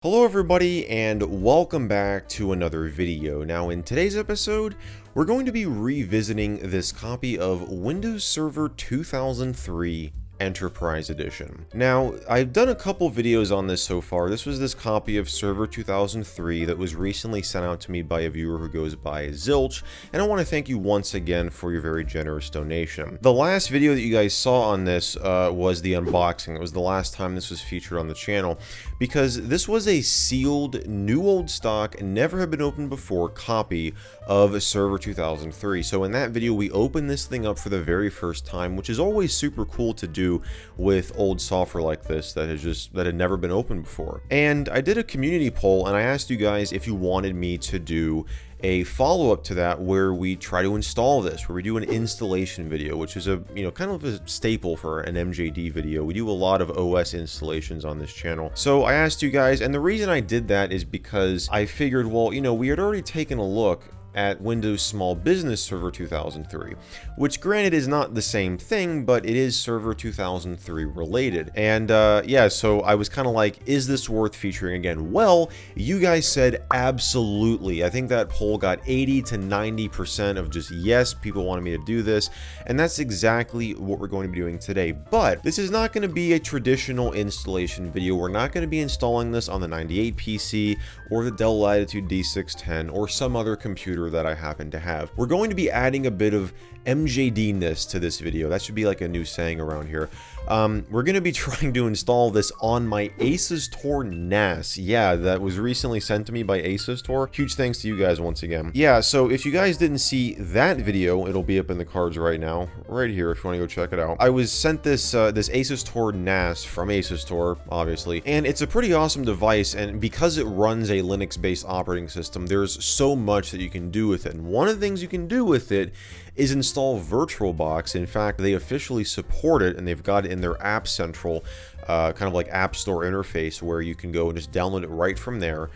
Hello everybody and welcome back to another video. Now in today's episode, we're going to be revisiting this copy of Windows Server 2003 Enterprise Edition. Now, I've done a couple videos on this so far. This was this copy of Server 2003 that was recently sent out to me by a viewer who goes by Zilch, and I want to thank you once again for your very generous donation. The last video that you guys saw on this was the unboxing. It was the last time this was featured on the channel, because this was a sealed, new old stock, never had been opened before copy of Server 2003. So in that video, we opened this thing up for the very first time, which is always super cool to do with old software like this that had never been opened before. And I did a community poll and I asked you guys if you wanted me to do a follow-up to that where we try to install this, where we do an installation video, which is a kind of a staple for an MJD video. We do a lot of OS installations on this channel. So I asked you guys, and the reason I did that is because I figured, well, we had already taken a look at Windows Small Business Server 2003, which granted is not the same thing, but it is Server 2003 related. And yeah, so I was kind of like, is this worth featuring again? Well, you guys said absolutely. I think that poll got 80 to 90% of just yes, people wanted me to do this, and that's exactly what we're going to be doing today. But this is not going to be a traditional installation video. We're not going to be installing this on the 98 PC or the Dell Latitude D610 or some other computer that I happen to have. We're going to be adding a bit of MJD-ness to this video. That should be like a new saying around here. We're going to be trying to install this on my ASUSTOR NAS. Yeah, that was recently sent to me by ASUSTOR. Huge thanks to you guys once again. Yeah, so if you guys didn't see that video, it'll be up in the cards right now, right here if you want to go check it out. I was sent this this ASUSTOR NAS from ASUSTOR, obviously, and it's a pretty awesome device, and because it runs a Linux-based operating system, there's so much that you can do with it. And one of the things you can do with it is install VirtualBox. In fact, they officially support it, and they've got it in their App Central, kind of like App Store interface, where you can go and just download it right from there.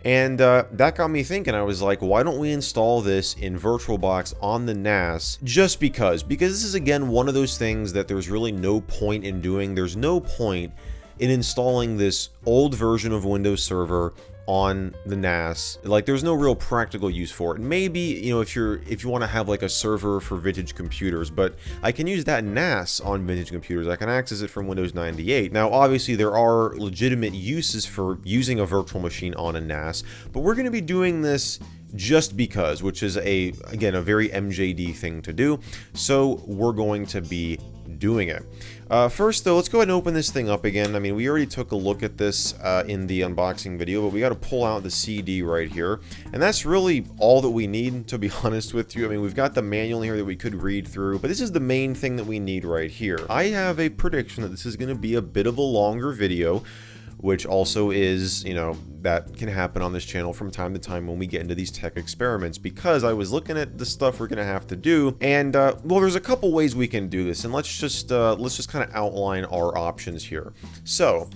And that got me thinking. I was like, why don't we install this in VirtualBox on the NAS? Just because this is, again, one of those things that there's really no point in doing. There's no point in installing this old version of Windows Server on the NAS. Like, there's no real practical use for it. Maybe, if you want to have like a server for vintage computers, but I can use that NAS on vintage computers. I can access it from Windows 98. Now, obviously, there are legitimate uses for using a virtual machine on a NAS, but we're going to be doing this just because, which is again a very MJD thing to do. So we're going to be doing it. First though, let's go ahead and open this thing up again. I mean, we already took a look at this in the unboxing video, but we got to pull out the CD right here, and that's really all that we need, to be honest with you. I mean, we've got the manual here that we could read through, but this is the main thing that we need right here. I have a prediction that this is going to be a bit of a longer video, which also is, that can happen on this channel from time to time when we get into these tech experiments, because I was looking at the stuff we're going to have to do, and well, there's a couple ways we can do this, and let's just kind of outline our options here. So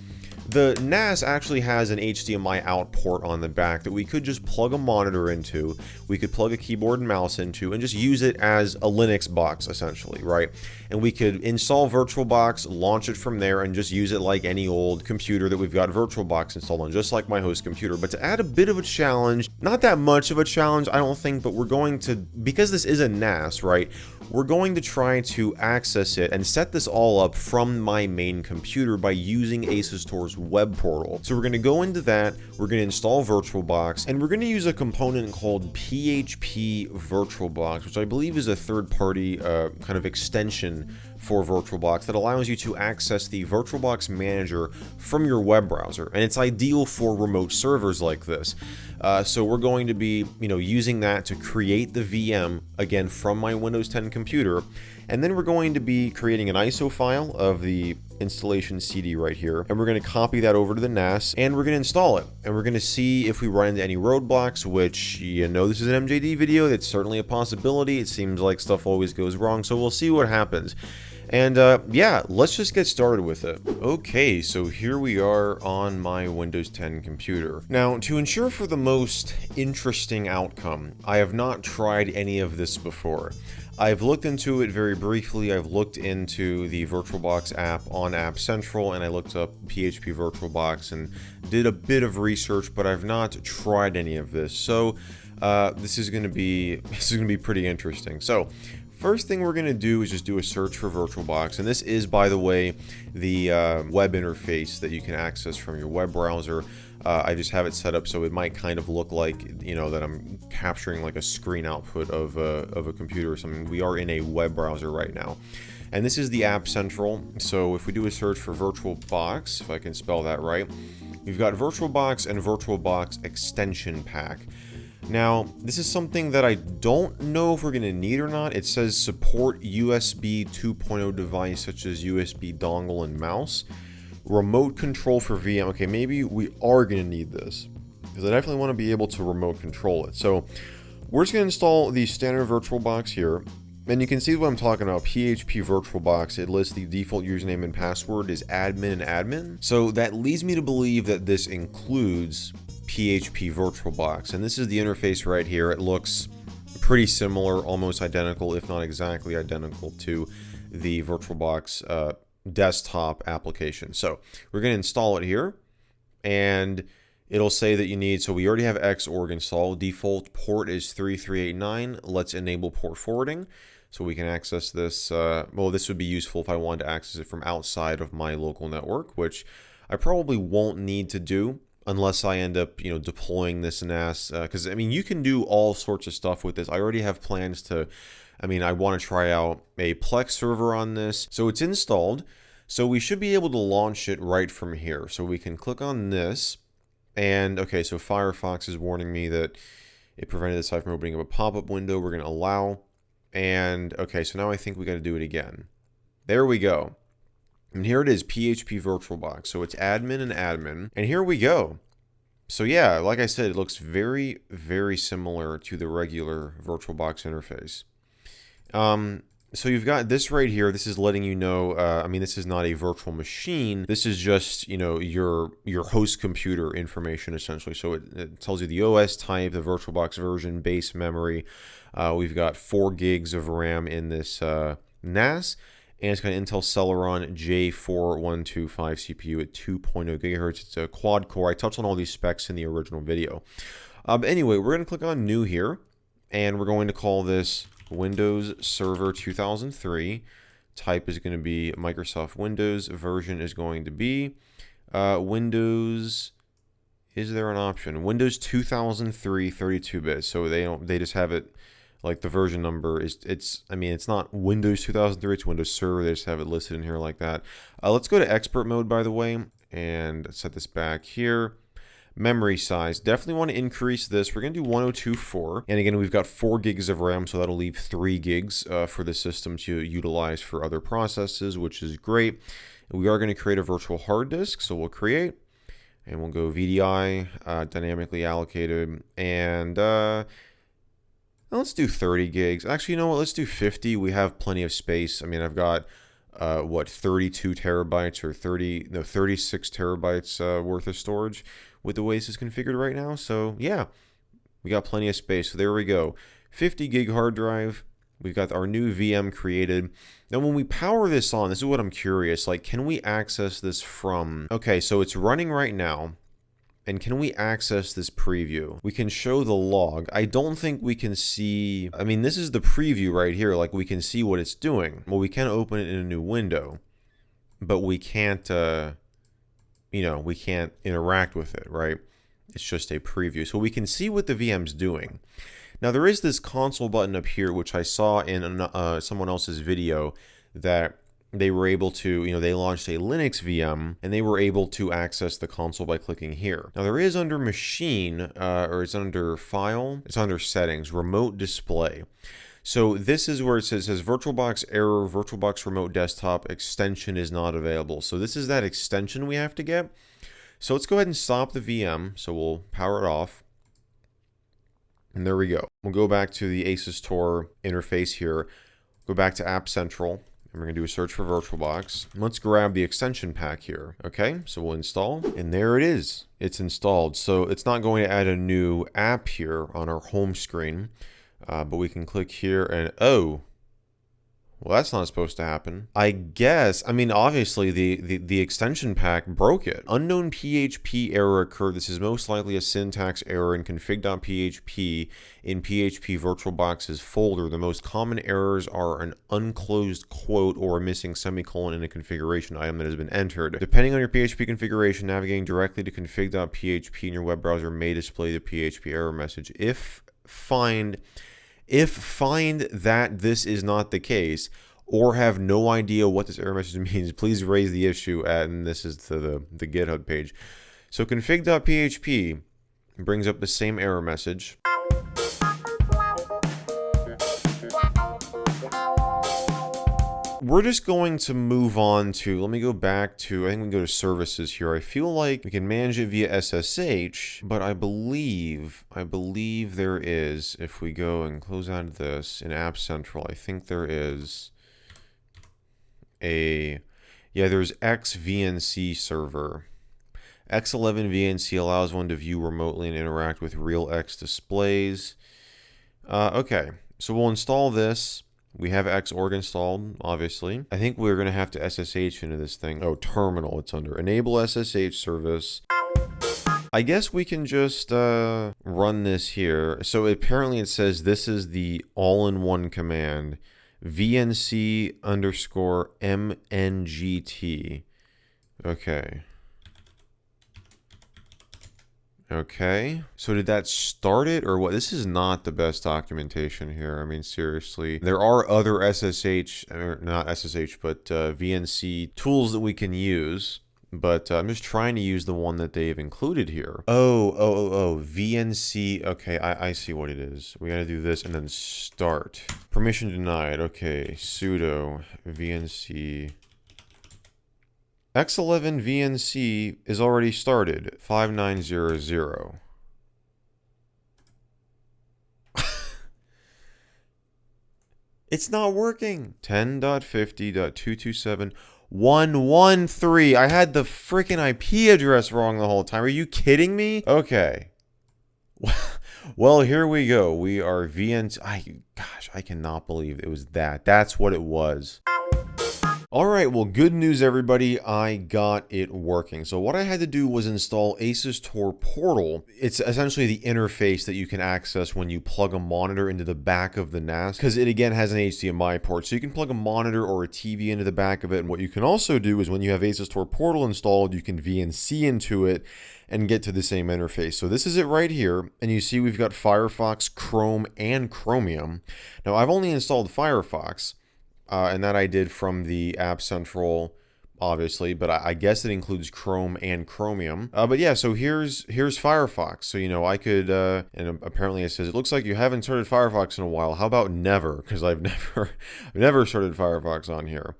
the NAS actually has an HDMI out port on the back that we could just plug a monitor into, we could plug a keyboard and mouse into, and just use it as a Linux box, essentially, right? And we could install VirtualBox, launch it from there, and just use it like any old computer that we've got VirtualBox installed on, just like my host computer. But to add a bit of a challenge, not that much of a challenge, I don't think, but we're going to, because this is a NAS, right? We're going to try to access it and set this all up from my main computer by using ASUSTOR's web portal. So we're going to go into that, we're going to install VirtualBox, and we're going to use a component called PHP VirtualBox, which I believe is a third-party kind of extension for VirtualBox that allows you to access the VirtualBox Manager from your web browser, and it's ideal for remote servers like this. So we're going to be, using that to create the VM, again, from my Windows 10 computer, and then we're going to be creating an ISO file of the installation CD right here, and we're going to copy that over to the NAS, and we're going to install it, and we're going to see if we run into any roadblocks, which, this is an MJD video. That's certainly a possibility. It seems like stuff always goes wrong, so we'll see what happens. And yeah, let's just get started with it. Okay, so here we are on my Windows 10 computer. Now, to ensure for the most interesting outcome, I have not tried any of this before. I've looked into it very briefly. I've looked into the VirtualBox app on App Central, and I looked up PHP VirtualBox and did a bit of research, but I've not tried any of this. So this is going to be pretty interesting. So first thing we're going to do is just do a search for VirtualBox, and this is, by the way, the web interface that you can access from your web browser. I just have it set up so it might kind of look like, you know, that I'm capturing like a screen output of a computer or something. We are in a web browser right now. And this is the App Central. So if we do a search for VirtualBox, if I can spell that right, we've got VirtualBox and VirtualBox Extension Pack. Now, this is something that I don't know if we're going to need or not. It says support USB 2.0 device such as USB dongle and mouse. Remote control for VM. Okay, maybe we are going to need this, because I definitely want to be able to remote control it. So we're just going to install the standard VirtualBox here. And you can see what I'm talking about. PHP VirtualBox, it lists the default username and password is admin and admin. So that leads me to believe that this includes PHP VirtualBox. And this is the interface right here. It looks pretty similar, almost identical, if not exactly identical to the VirtualBox desktop application. So we're going to install it here, and it'll say that you need, so we already have Xorg installed. Default port is 3389. Let's enable port forwarding so we can access this. Well, this would be useful if I wanted to access it from outside of my local network, which I probably won't need to do unless I end up, you know, deploying this NAS, because I mean, you can do all sorts of stuff with this. I already have plans to, I want to try out a Plex server on this. So it's installed. So we should be able to launch it right from here. So we can click on this, and okay, so Firefox is warning me that it prevented the site from opening up a pop-up window. We're going to allow, and okay, so now I think we got to do it again. There we go. And here it is, PHP VirtualBox. So it's admin and admin. And here we go. So yeah, like I said, it looks very, very similar to the regular VirtualBox interface. So you've got this right here. This is letting you know, this is not a virtual machine. This is just, you know, your host computer information, essentially. So it tells you the OS type, the VirtualBox version, base memory. We've got 4 gigs of RAM in this NAS. And it's got an Intel Celeron J4125 CPU at 2.0 gigahertz. It's a quad core. I touched on all these specs in the original video. But anyway, we're going to click on New here, and we're going to call this Windows Server 2003. Type is going to be Microsoft Windows. Version is going to be Windows. Is there an option? Windows 2003 32-bit. So they just have it. Like the version number is, it's not Windows 2003, it's Windows Server. They just have it listed in here like that. Let's go to expert mode, by the way, and set this back here. Memory size, definitely want to increase this. We're going to do 1024. And again, we've got 4 gigs of RAM, so that'll leave 3 gigs for the system to utilize for other processes, which is great. We are going to create a virtual hard disk, so we'll create, and we'll go VDI, dynamically allocated, and let's do 30 gigs. Actually, you know what? Let's do 50. We have plenty of space. I mean, I've got, 32 terabytes or 36 terabytes worth of storage with the way this is configured right now. So, yeah, we got plenty of space. So, there we go. 50 gig hard drive. We've got our new VM created. Now, when we power this on, this is what I'm curious. Like, can we access this from... Okay, so it's running right now. And can we access this preview? We can show the log. I don't think we can see, this is the preview right here. Like, we can see what it's doing. Well, we can open it in a new window, but we can't, we can't interact with it, right? It's just a preview. So we can see what the VM's doing. Now, there is this console button up here, which I saw in someone else's video, that they were able to, they launched a Linux VM, and they were able to access the console by clicking here. Now, there is under Machine, or it's under File, it's under Settings, Remote Display. So this is where it says VirtualBox error, VirtualBox Remote Desktop extension is not available. So this is that extension we have to get. So let's go ahead and stop the VM. So we'll power it off. And there we go. We'll go back to the Asus Tor interface here. Go back to App Central. And we're going to do a search for VirtualBox. Let's grab the extension pack here. Okay, so we'll install. And there it is. It's installed. So it's not going to add a new app here on our home screen. But we can click here and, oh, well, that's not supposed to happen. I guess, I mean, obviously the extension pack broke it. Unknown PHP error occurred. This is most likely a syntax error in config.php in PHP VirtualBox's folder. The most common errors are an unclosed quote or a missing semicolon in a configuration item that has been entered. Depending on your PHP configuration, navigating directly to config.php in your web browser may display the PHP error message. If find that this is not the case, or have no idea what this error message means, please raise the issue and this is to the GitHub page. So config.php brings up the same error message. We're just going to move on to, let me go back to, I think we can go to services here. I feel like we can manage it via SSH, but I believe there is, if we go and close out of this in App Central, I think there is there's XVNC server. X11 VNC allows one to view remotely and interact with real X displays. Okay, so we'll install this. We have Xorg installed, obviously. I think we're going to have to SSH into this thing. Oh, terminal it's under. Enable SSH service. I guess we can just run this here. So apparently it says this is the all-in-one command. VNC_MNGT. Okay. Okay, so did that start it or what? This is not the best documentation here. I mean, seriously. There are other SSH, or not SSH, but VNC tools that we can use. But I'm just trying to use the one that they've included here. Oh, VNC. Okay, I see what it is. We gotta do this and then start. Permission denied. Okay, sudo VNC. X11 VNC is already started. 5900. It's not working. 10.50.227.113. I had the freaking IP address wrong the whole time. Are you kidding me? Okay. Well, here we go. We are VNC. Gosh, I cannot believe it was that. That's what it was. Alright, well, good news everybody, I got it working. So what I had to do was install Asus Tor Portal. It's essentially the interface that you can access when you plug a monitor into the back of the NAS, because it again has an HDMI port. So you can plug a monitor or a TV into the back of it, and what you can also do is when you have Asus Tor Portal installed, you can VNC into it and get to the same interface. So this is it right here, and you see we've got Firefox, Chrome, and Chromium. Now I've only installed Firefox, and that I did from the App Central, obviously, but I guess it includes Chrome and Chromium. But yeah, so here's Firefox. So, you know, I could, and apparently it says, it looks like you haven't started Firefox in a while. How about never? Because I've never started Firefox on here.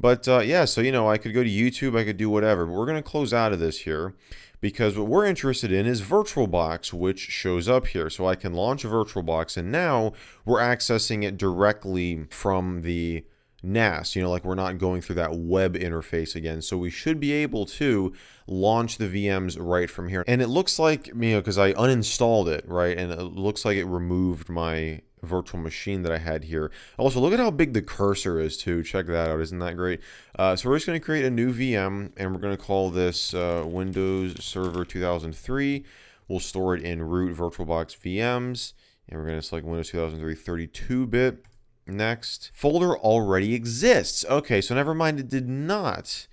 But yeah, so, you know, I could go to YouTube, I could do whatever. But we're going to close out of this here, because what we're interested in is VirtualBox, which shows up here. So I can launch VirtualBox, and now we're accessing it directly from the NAS. You know, like we're not going through that web interface again. So we should be able to launch the VMs right from here. And it looks like, you know, because I uninstalled it, right? And it looks like it removed my virtual machine that I had here. Also, look at how big the cursor is too. Check that out. Isn't that great? So we're just going to create a new VM, and we're going to call this Windows Server 2003. We'll store it in root VirtualBox VMs, and we're going to select Windows 2003 32-bit. Next. Folder already exists. Okay, so never mind, it did not.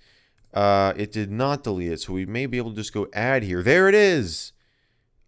It did not delete it, so we may be able to just go add here. There it is.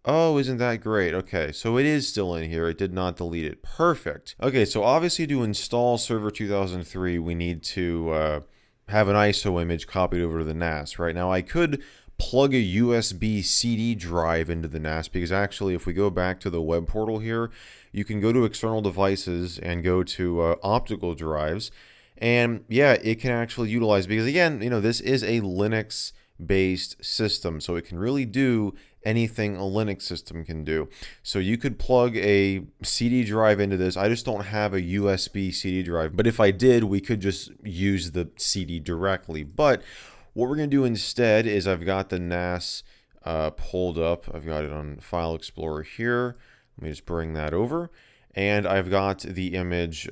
Oh, isn't that great? Okay, so it is still in here. It did not delete it. Perfect. Okay, so obviously to install Server 2003, we need to have an ISO image copied over to the NAS. Right now, I could plug a USB CD drive into the NAS, because actually, if we go back to the web portal here, you can go to external devices and go to optical drives. And yeah, it can actually utilize, because again, you know, this is a Linux based system, so it can really do anything a Linux system can do. So you could plug a CD drive into this. I just don't have a USB CD drive, but if I did, we could just use the CD directly. But what we're going to do instead is I've got the NAS pulled up. I've got it on File Explorer here. Let me just bring that over. And I've got the image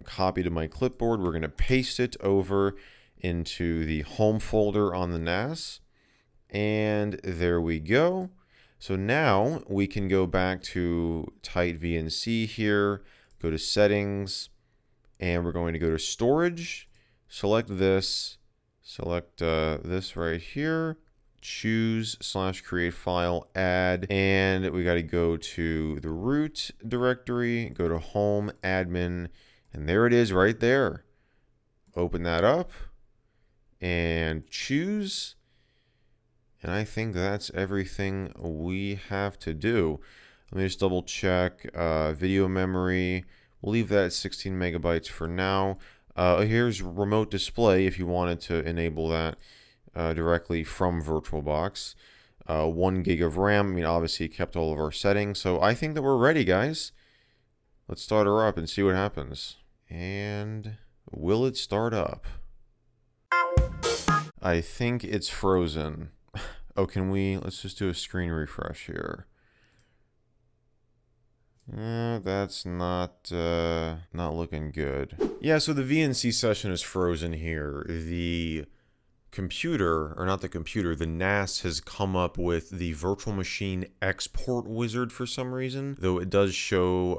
copied to my clipboard. We're going to paste it over into the home folder on the NAS. And there we go. So now we can go back to Tight VNC here, go to Settings, and we're going to go to Storage, select this, select this right here, choose /create file, add, and we got to go to the root directory, go to home, admin, and there it is right there. Open that up and choose. And I think that's everything we have to do. Let me just double check video memory. We'll leave that at 16 megabytes for now. Here's remote display if you wanted to enable that directly from VirtualBox. 1 gig of RAM. I mean, obviously kept all of our settings. So I think that we're ready, guys. Let's start her up and see what happens. And will it start up? I think it's frozen. Oh, let's just do a screen refresh here. That's not looking good. Yeah, so the VNC session is frozen here. The computer, or not the computer, the NAS has come up with the virtual machine export wizard for some reason, though it does show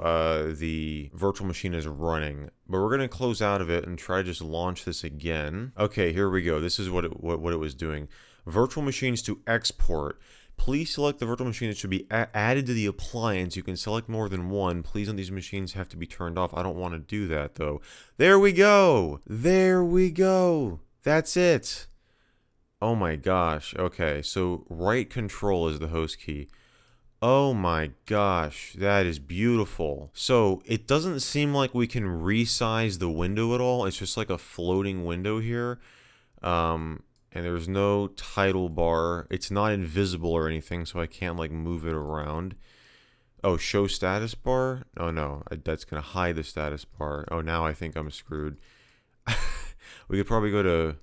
the virtual machine is running. But we're going to close out of it and try to just launch this again. Okay, here we go. This is what it was doing. Virtual machines to export. Please select the virtual machine that should be added to the appliance. You can select more than one. Please, on these machines have to be turned off. I don't want to do that though. There we go. There we go. That's it. Oh my gosh. Okay, so right control is the host key. Oh my gosh, that is beautiful. So it doesn't seem like we can resize the window at all. It's just like a floating window here. And there's no title bar. It's not invisible or anything, so I can't like move it around. Oh, show status bar? Oh no, that's gonna hide the status bar. Oh, now I think I'm screwed. We could probably go to,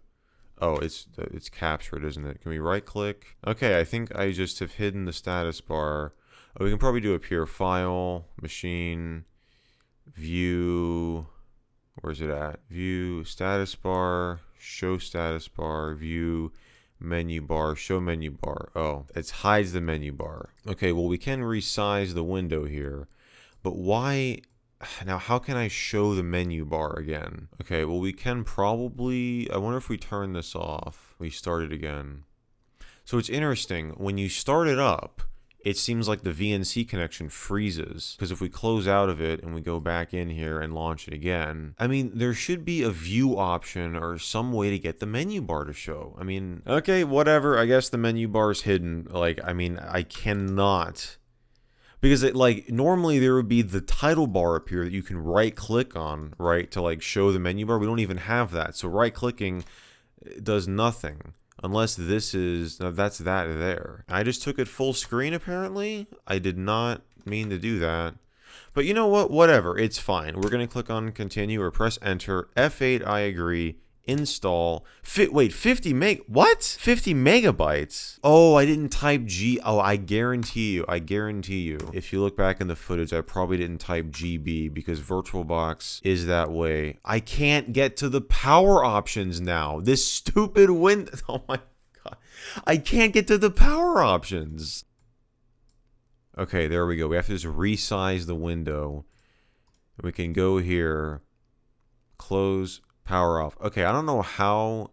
oh, it's captured, isn't it? Can we right click? Okay, I think I just have hidden the status bar. Oh, we can probably do up here, file, machine, view, where's it at? View, status bar, show status bar, view, menu bar, show menu bar. Oh, it hides the menu bar. Okay, well, we can resize the window here, but why? Now, how can I show the menu bar again? Okay, well, we can probably, I wonder if we turn this off. We start it again. So it's interesting, when you start it up, it seems like the VNC connection freezes, because if we close out of it and we go back in here and launch it again, I mean, there should be a view option or some way to get the menu bar to show. I mean, okay, whatever. I guess the menu bar is hidden. Like, I mean, I cannot, because it, like, normally there would be the title bar up here that you can right click on, right, to like show the menu bar. We don't even have that. So right clicking does nothing. Unless this is, no, that's that there. I just took it full screen apparently. I did not mean to do that. But you know what? Whatever. It's fine. We're going to click on continue or press enter. F8, I agree. Install. Wait, 50 meg? What? 50 megabytes? Oh, I didn't type G. Oh, I guarantee you. If you look back in the footage, I probably didn't type GB because VirtualBox is that way. I can't get to the power options now. This stupid window. Oh my God. I can't get to the power options. Okay, there we go. We have to just resize the window. We can go here. Close. Power off. Okay, I don't know how.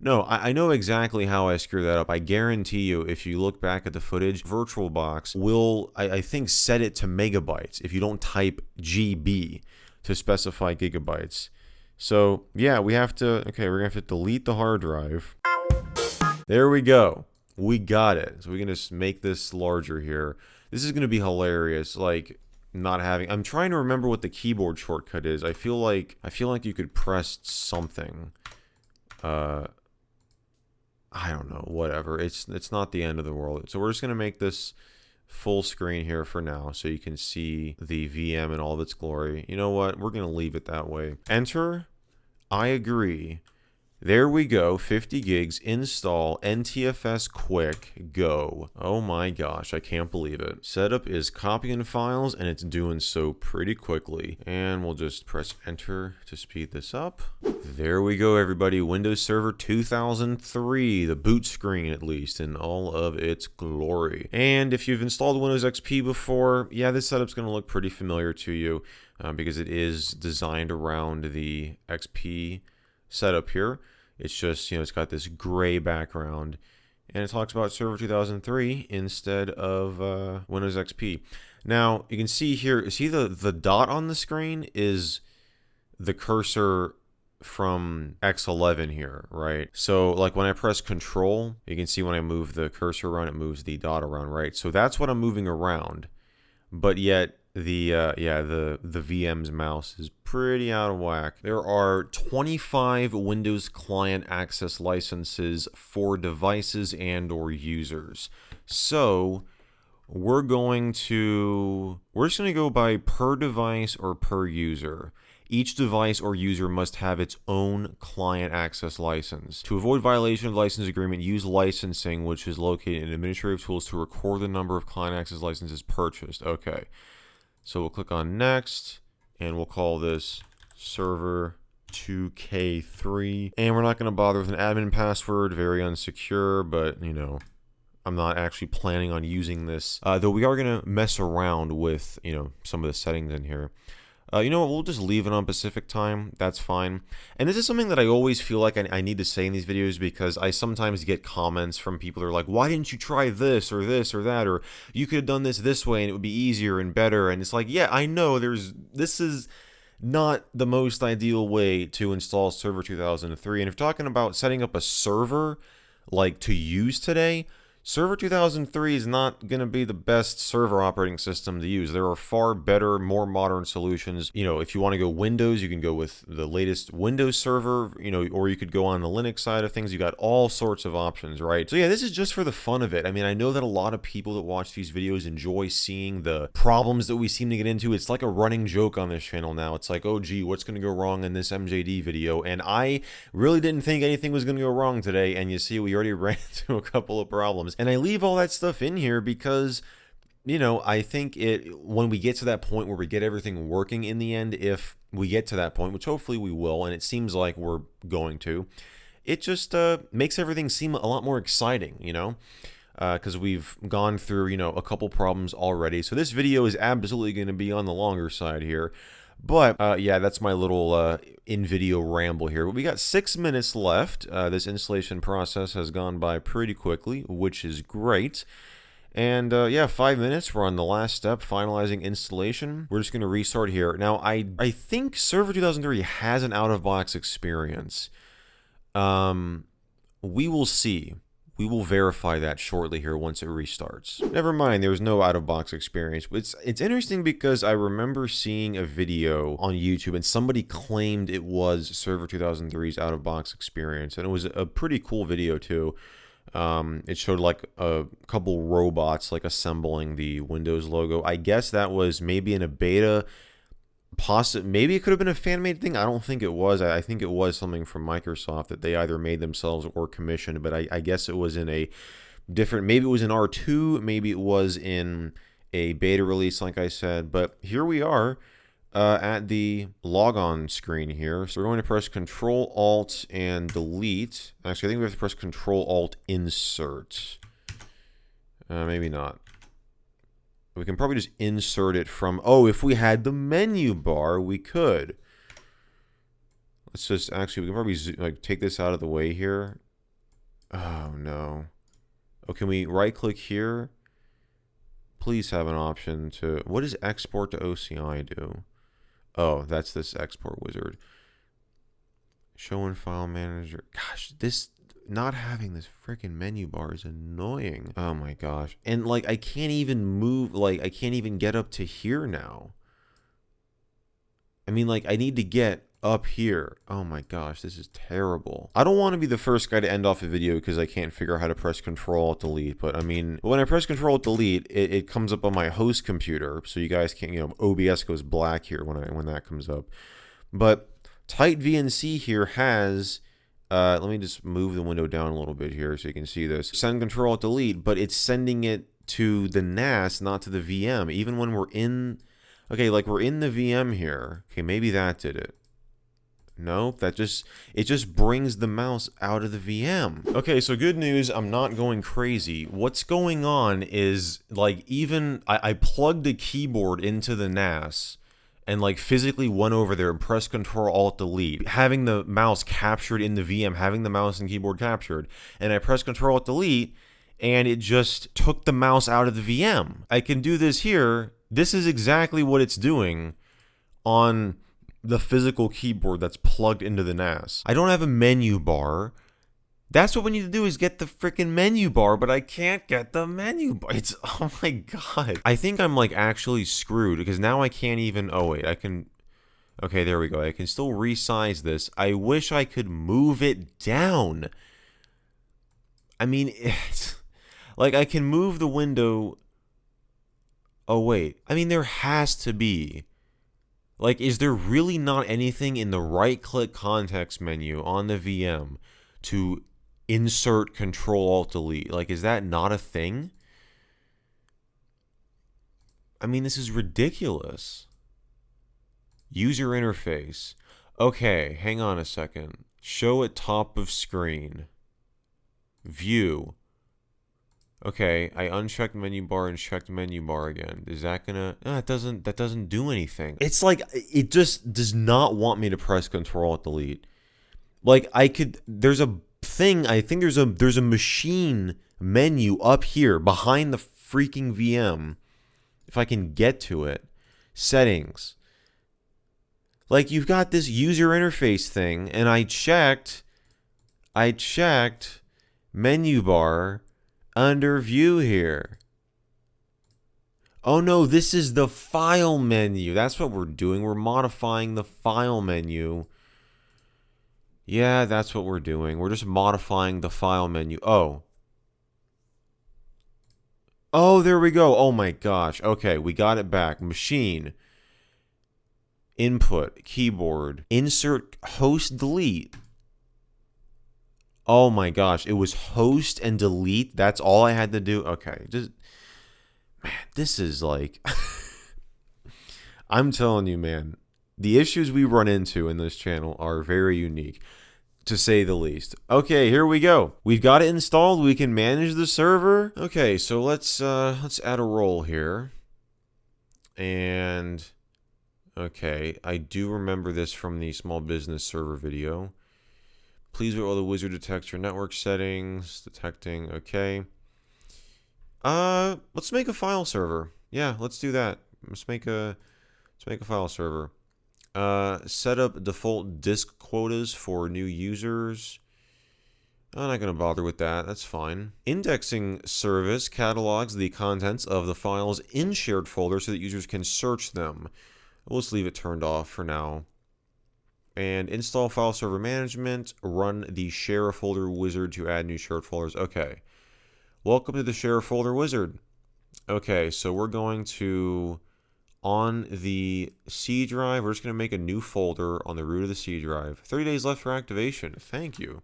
No, I know exactly how I screw that up. I guarantee you, if you look back at the footage, VirtualBox will, I think, set it to megabytes if you don't type GB to specify gigabytes. So, yeah, we have to, okay, we're going to have to delete the hard drive. There we go. We got it. So we can just make this larger here. This is going to be hilarious. Like, not having, I'm trying to remember what the keyboard shortcut is. I feel like you could press something. I don't know, whatever. It's not the end of the world. So we're just going to make this full screen here for now so you can see the VM in all of its glory. You know what? We're going to leave it that way. Enter. I agree. There we go, 50 gigs, install, NTFS quick, go. Oh my gosh, I can't believe it. Setup is copying files and it's doing so pretty quickly. And we'll just press enter to speed this up. There we go, everybody, Windows Server 2003, the boot screen at least, in all of its glory. And if you've installed Windows XP before, yeah, this setup's gonna look pretty familiar to you because it is designed around the XP setup here. It's just, you know, it's got this gray background and it talks about Server 2003 instead of Windows XP. Now, you can see here, see the dot on the screen is the cursor from X11 here, right? So like when I press Control, you can see when I move the cursor around, it moves the dot around, right? So that's what I'm moving around, but yet the VM's mouse is pretty out of whack. There are 25 Windows client access licenses for devices and or users. So we're just going to go by per device or per user. Each device or user must have its own client access license. To avoid violation of the license agreement, use licensing, which is located in administrative tools, to record the number of client access licenses purchased. Okay. So we'll click on next and we'll call this server 2K3. And we're not going to bother with an admin password, very unsecure, but you know, I'm not actually planning on using this. Though we are going to mess around with, you know, some of the settings in here. You know what, we'll just leave it on Pacific time. That's fine. And this is something that I always feel like I need to say in these videos because I sometimes get comments from people that are like, why didn't you try this or that? Or you could have done this way and it would be easier and better. And it's like, yeah, I know this is not the most ideal way to install Server 2003. And if you're talking about setting up a server like to use today, Server 2003 is not going to be the best server operating system to use. There are far better, more modern solutions. You know, if you want to go Windows, you can go with the latest Windows server, you know, or you could go on the Linux side of things. You got all sorts of options, right? So yeah, this is just for the fun of it. I mean, I know that a lot of people that watch these videos enjoy seeing the problems that we seem to get into. It's like a running joke on this channel now. It's like, oh gee, what's going to go wrong in this MJD video? And I really didn't think anything was going to go wrong today. And you see, we already ran into a couple of problems. And I leave all that stuff in here because, you know, I think when we get to that point where we get everything working in the end, if we get to that point, which hopefully we will, and it seems like we're going to, it just makes everything seem a lot more exciting, you know, because we've gone through, you know, a couple problems already. So this video is absolutely going to be on the longer side here. But yeah, that's my little in-video ramble here. But we got 6 minutes left. This installation process has gone by pretty quickly, which is great. And yeah, 5 minutes. We're on the last step, finalizing installation. We're just going to restart here. Now, I think Server 2003 has an out-of-box experience. We will see. We will verify that shortly here once it restarts. Never mind, there's no out-of-box experience. It's interesting because I remember seeing a video on YouTube and somebody claimed it was Server 2003's out-of-box experience, and it was a pretty cool video too. It showed like a couple robots like assembling the Windows logo. I guess that was maybe in a beta. Maybe it could have been a fan-made thing. I don't think it was. I think it was something from Microsoft that they either made themselves or commissioned, but I guess it was in a different, maybe it was in R2, maybe it was in a beta release, like I said. But here we are at the logon screen here. So we're going to press Control Alt and Delete. Actually, I think we have to press Control Alt Insert. Maybe not. We can probably just insert it from, oh, if we had the menu bar, we could. Let's just, actually, we can probably like take this out of the way here. Oh, no. Oh, can we right-click here? Please have an option to, what does export to OCI do? Oh, that's this export wizard. Show in file manager. Gosh, this, not having this freaking menu bar is annoying. Oh my gosh. And like I can't even move, like I can't even get up to here now. I mean, like I need to get up here. Oh my gosh, this is terrible. I don't want to be the first guy to end off a video because I can't figure out how to press Control-Alt-Delete, but I mean, when I press Control-Alt-Delete, it comes up on my host computer, so you guys can't, OBS goes black here when that comes up. But Tight VNC here has, let me just move the window down a little bit here so you can see this. Send Control-Alt-Delete, but it's sending it to the NAS, not to the VM. Even when we're in, okay, like we're in the VM here. Okay, maybe that did it. Nope, it just brings the mouse out of the VM. Okay, so good news, I'm not going crazy. What's going on is, like, even I plugged the keyboard into the NAS and like physically went over there and pressed Control-Alt-Delete, having the mouse captured in the VM, having the mouse and keyboard captured, and I pressed Control-Alt-Delete and it just took the mouse out of the VM. I can do this here. This is exactly what it's doing on the physical keyboard that's plugged into the NAS. I don't have a menu bar. That's what we need to do, is get the freaking menu bar, but I can't get the menu bar. It's, oh my god. I think I'm like actually screwed because now I can't even, oh wait, I can, okay, there we go. I can still resize this. I wish I could move it down. I mean, it's, like I can move the window. Oh wait, I mean there has to be. Like, is there really not anything in the right-click context menu on the VM to insert Control-Alt-Delete? Like, is that not a thing? I mean, this is ridiculous. User interface. Okay, hang on a second. Show at top of screen. View. Okay, I unchecked menu bar and checked menu bar again. Is that gonna? No, that doesn't do anything. It's like it just does not want me to press Control-Alt-Delete. Like I could. There's a thing. I think there's a machine menu up here behind the freaking VM. If I can get to it, settings. Like you've got this user interface thing, and I checked menu bar. Under view here. Oh no, this is the file menu. That's what we're doing. We're modifying the file menu. Yeah, that's what we're doing. We're just modifying the file menu. Oh. Oh, there we go. Oh my gosh. Okay, we got it back. Machine. Input. Keyboard. Insert host delete. Oh my gosh, it was host and delete. That's all I had to do. Okay, just, man, this is like, I'm telling you, man, the issues we run into in this channel are very unique, to say the least. Okay, here we go. We've got it installed. We can manage the server. Okay, so let's add a role here. And okay, I do remember this from the small business server video. Please wait while the wizard detects your network settings. Detecting, okay. Let's make a file server. Yeah, let's do that. Let's make a file server. Set up default disk quotas for new users. I'm not going to bother with that. That's fine. Indexing service catalogs the contents of the files in shared folders so that users can search them. We'll just leave it turned off for now. And install file server management, run the share folder wizard to add new shared folders. Okay. Welcome to the share folder wizard. Okay, so we're going to, on the C drive, we're just going to make a new folder on the root of the C drive. 30 days left for activation. Thank you.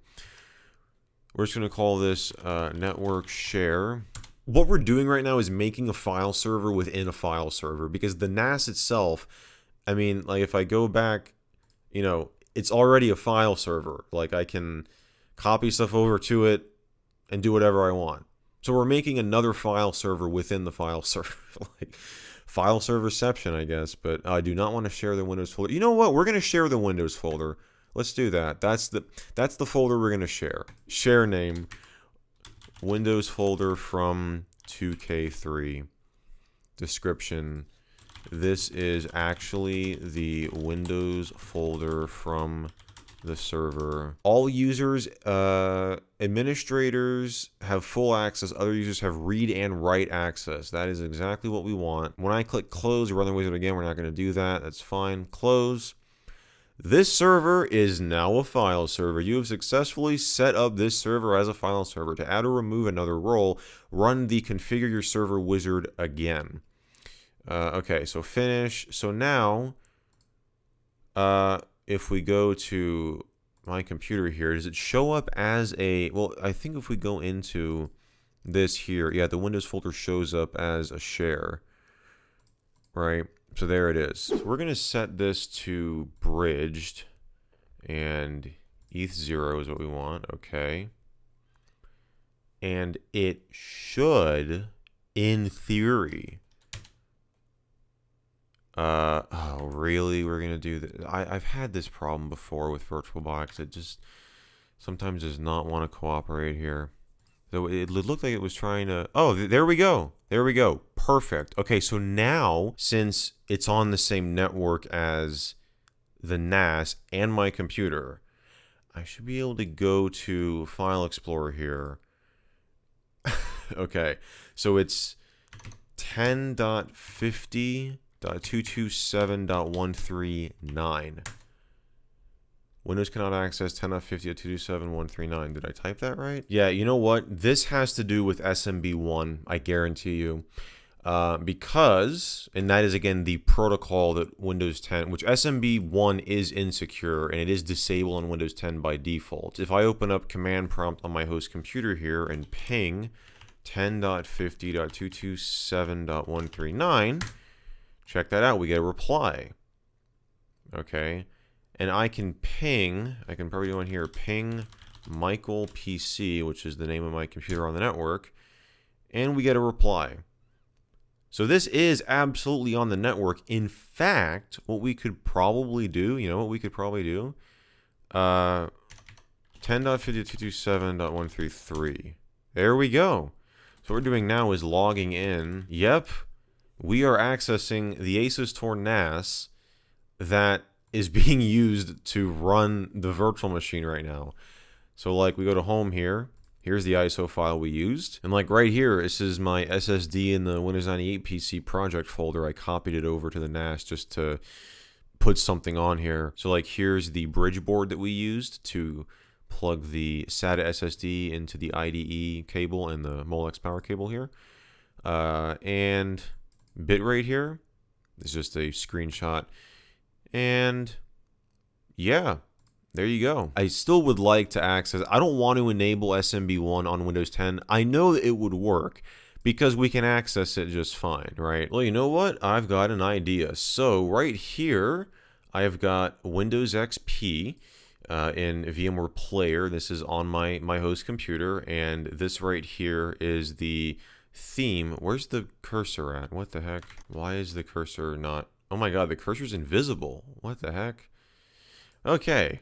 We're just going to call this network share. What we're doing right now is making a file server within a file server, because the NAS itself, I mean, like if I go back, you know, it's already a file server. Like I can copy stuff over to it and do whatever I want. So we're making another file server within the file server. Like file serverception, I guess. But I do not want to share the Windows folder. You know what? We're going to share the Windows folder. Let's do that. That's the folder we're going to share. Share name, Windows folder from 2K3. Description. This is actually the Windows folder from the server. All users, administrators have full access. Other users have read and write access. That is exactly what we want. When I click close or run the wizard again, we're not going to do that. That's fine. Close. This server is now a file server. You have successfully set up this server as a file server. To add or remove another role, run the configure your server wizard again. Okay, so finish. So now, if we go to my computer here, does it show up as a, well, I think if we go into this here, yeah, the Windows folder shows up as a share, right? So there it is. So we're going to set this to bridged, and ETH0 is what we want. Okay. And it should, in theory, oh, really? We're going to do this? I've had this problem before with VirtualBox. It just sometimes does not want to cooperate here. So it looked like it was trying to... Oh, there we go. There we go. Perfect. Okay, so now, since it's on the same network as the NAS and my computer, I should be able to go to File Explorer here. Okay, so it's 10.50.227.139. Windows cannot access 10.50.227.139. Did I type that right? Yeah, you know what? This has to do with SMB1, I guarantee you. Because, and that is again the protocol that Windows 10, which SMB1 is insecure and it is disabled on Windows 10 by default. If I open up command prompt on my host computer here and ping 10.50.227.139, check that out. We get a reply. Okay. And I can ping, I can probably go in here, ping Michael PC, which is the name of my computer on the network, and we get a reply. So this is absolutely on the network. In fact, what we could probably do, you know what we could probably do? 10.50.227.133. There we go. So what we're doing now is logging in. Yep, we are accessing the Asus Tor NAS that is being used to run the virtual machine right now. So like we go to home here, here's the ISO file we used, and like right here, this is my SSD in the Windows 98 PC project folder. I copied it over to the NAS just to put something on here. So like here's the bridge board that we used to plug the SATA SSD into the IDE cable and the Molex power cable here. And bitrate here is just a screenshot. And yeah, there you go. I still would like to access, I don't want to enable SMB1 on Windows 10. I know that it would work because we can access it just fine, right? Well, you know what? I've got an idea. So right here, I've got Windows XP in VMware Player. This is on my host computer, and this right here is the theme. Where's the cursor at? What the heck? Why is the cursor not... Oh my god, the cursor's invisible. What the heck? Okay.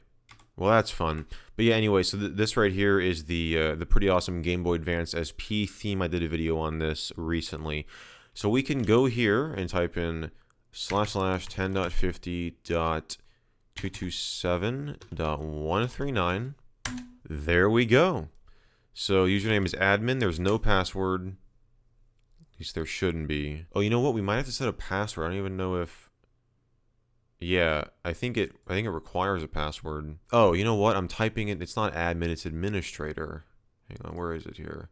Well, that's fun. But yeah, anyway, so this right here is the pretty awesome Game Boy Advance SP theme. I did a video on this recently. So we can go here and type in //10.50.227.139. There we go. So username is admin. There's no password. At least there shouldn't be. Oh, you know what? We might have to set a password. I don't even know if... Yeah, I think it requires a password. Oh, you know what? I'm typing it. It's not admin, it's administrator. Hang on, where is it here?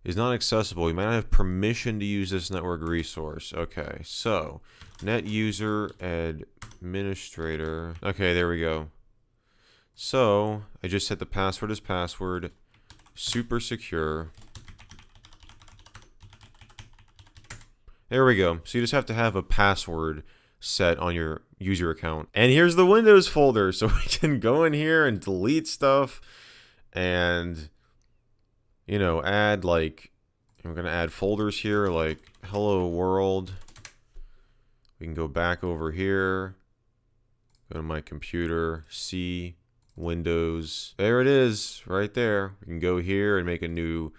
Is not accessible. You might not have permission to use this network resource. Okay, so net user administrator. Okay, there we go. So I just set the password as password, super secure. There we go. So you just have to have a password set on your user account. And here's the Windows folder. So we can go in here and delete stuff and, you know, add like, I'm going to add folders here like hello world. We can go back over here, go to my computer, C, Windows. There it is right there. We can go here and make a new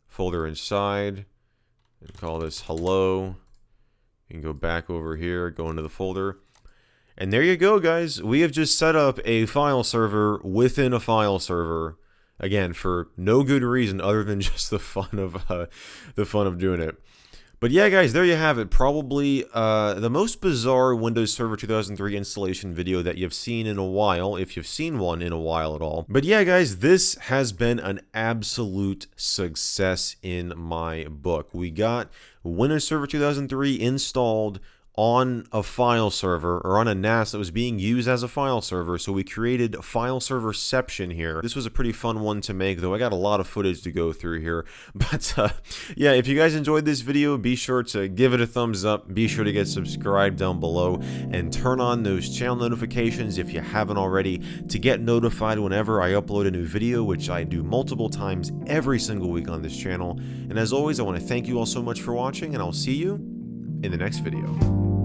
folder inside. And call this hello. You can go back over here, go into the folder. And there you go, guys. We have just set up a file server within a file server. Again, for no good reason other than just the fun of doing it. But yeah, guys, there you have it. Probably the most bizarre Windows Server 2003 installation video that you've seen in a while, if you've seen one in a while at all. But yeah, guys, this has been an absolute success in my book. We got Windows Server 2003 installed on a file server, or on a NAS that was being used as a file server, so we created file serverception here. This was a pretty fun one to make, though I got a lot of footage to go through here. But yeah, if you guys enjoyed this video, be sure to give it a thumbs up, be sure to get subscribed down below, and turn on those channel notifications if you haven't already to get notified whenever I upload a new video, which I do multiple times every single week on this channel. And as always, I want to thank you all so much for watching, and I'll see you in the next video.